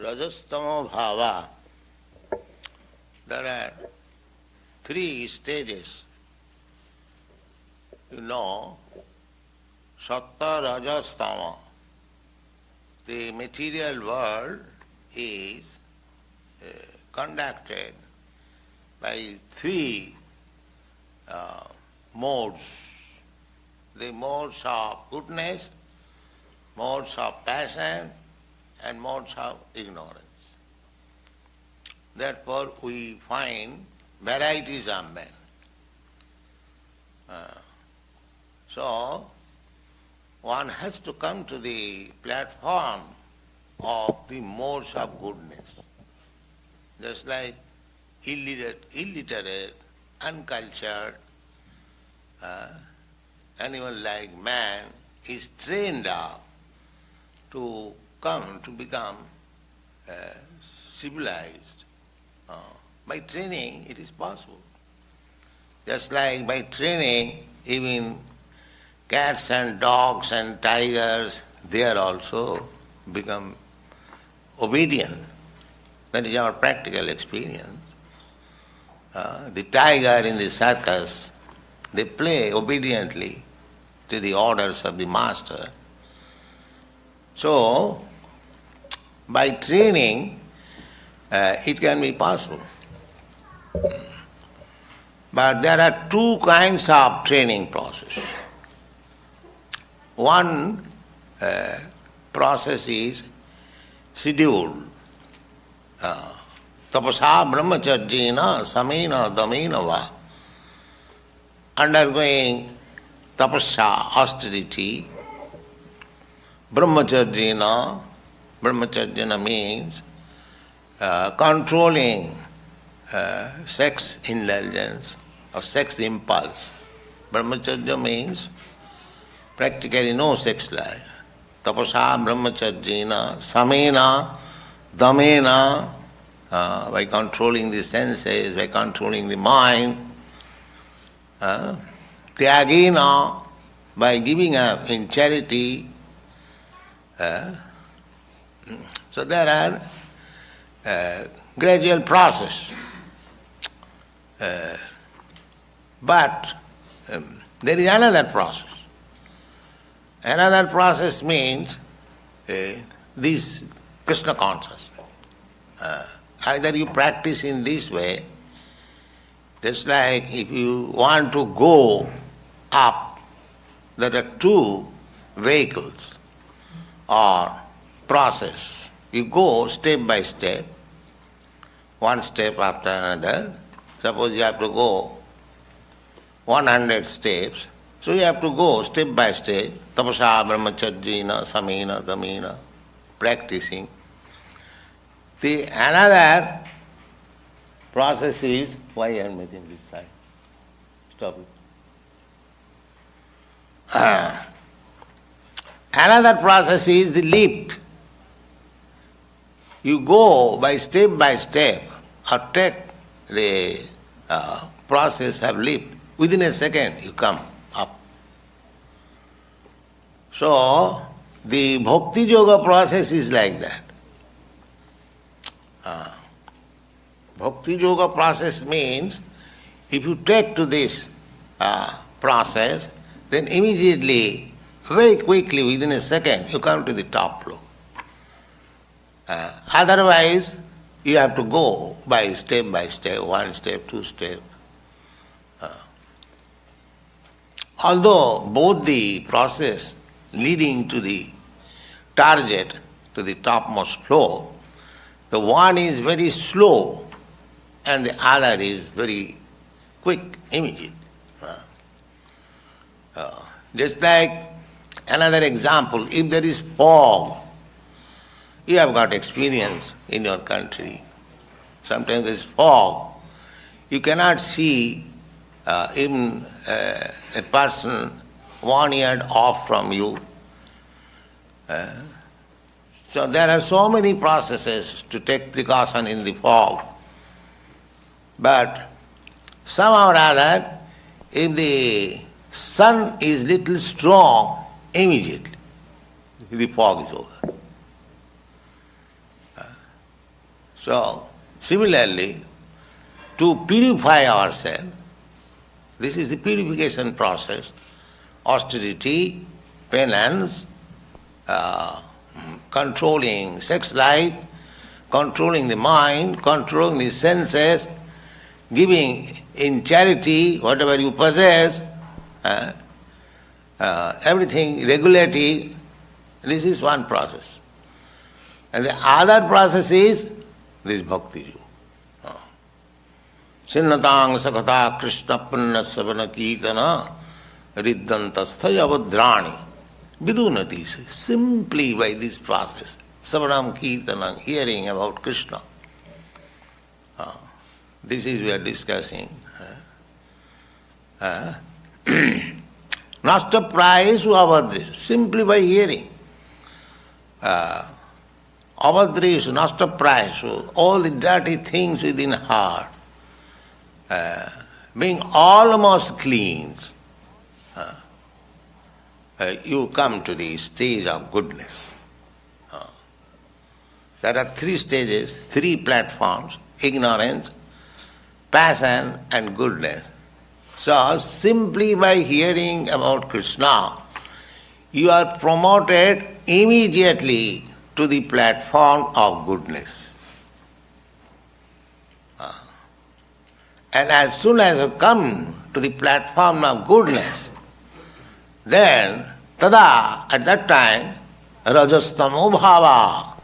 Rajastamo Bhava, there are three stages. You know, Sattva, Rajas, Tama. The material world is conducted by three modes. The modes of goodness, modes of passion, and modes of ignorance. Therefore, we find varieties of men. So, one has to come to the platform of the modes of goodness. Just like illiterate, uncultured, animal like man is trained up to come to become civilized. By training it is possible. Just like by training even cats and dogs and tigers, they are also become obedient. That is our practical experience. The tiger in the circus, they play obediently to the orders of the master. So, by training, it can be possible. But there are two kinds of training process. One process is scheduled. Tapasa brahmacharjena samena damena va. Undergoing tapasya, austerity. Brahmacharjena means controlling sex indulgence or sex impulse. Brahmacharya means practically no sex life. Tapasa brahmacharjena samena damena, by controlling the senses, by controlling the mind. Tyagena, by giving up in charity. So there are gradual process. But there is another process. Another process means this Krishna consciousness. Either you practice in this way, just like if you want to go up, there are two vehicles or process. You go step by step, one step after another. Suppose you have to go 100 steps, so you have to go step by step, tapasa, brahmacharjena, samena, damena, practicing. The another process is, why I am making this side? Stop it. Another process is the lift. You go by step, or take the process of lift. Within a second you come up. So, the bhakti yoga process is like that. Bhakti yoga process means, if you take to this process, then immediately, very quickly, within a second, you come to the top floor. Otherwise, you have to go by step, one step, two steps. Although both the process leading to the target, to the topmost floor, the one is very slow and the other is very quick, immediate. Just like another example, if there is fog, you have got experience in your country. Sometimes there is fog. You cannot see even a person 1 yard off from you. So there are so many processes to take precaution in the fog. But somehow or other, if the sun is little strong, immediately the fog is over. So, similarly, to purify ourselves, this is the purification process, austerity, penance, controlling sex life, controlling the mind, controlling the senses, giving in charity whatever you possess, everything regulating. This is one process. And the other process is this bhakti. Sinnatang sakata krishna punna savana kirtana riddantastha avadrani vidunati. Simply by this process, savanam kirtanam, hearing about Krishna. This is we are discussing. Nasta prayesu avadresu, simply by hearing. Avadresu, nasta prayesu, all the dirty things within heart, being almost cleansed, you come to the stage of goodness. There are three stages, three platforms: ignorance, passion and goodness. So simply by hearing about Krishna, you are promoted immediately to the platform of goodness. And as soon as you come to the platform of goodness, then tada, at that time, rajastamo bhava,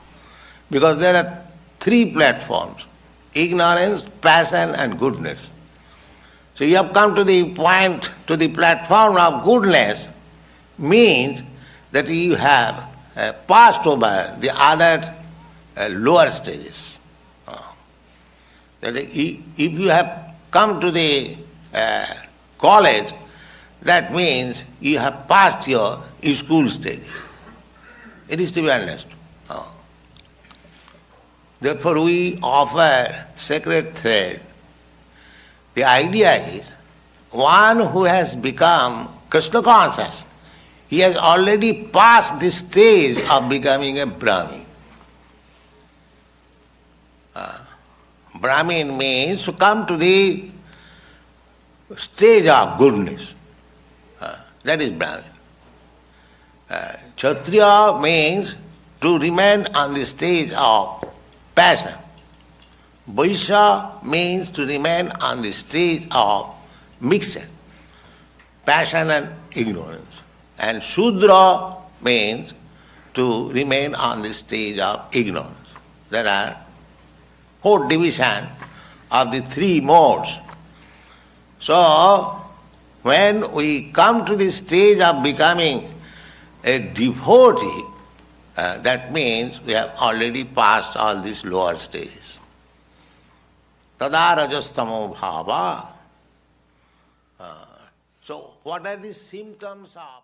because there are three platforms: ignorance, passion and goodness. So you have come to the point, to the platform of goodness, means that you have passed over the other lower stages. That if you have come to the college, that means you have passed your school stages. It is to be understood. Therefore we offer sacred thread. The idea is, one who has become Krishna conscious, he has already passed the stage of becoming a Brahmin. Brahmin means to come to the stage of goodness. That is Brahmin. Kshatriya means to remain on the stage of passion. Vaishya means to remain on the stage of mixture, passion and ignorance. And Shudra means to remain on the stage of ignorance. There are 4 divisions of the 3 modes. So, when we come to the stage of becoming a devotee, that means we have already passed all these lower stages. Tada rajastamo bhava. So, what are the symptoms of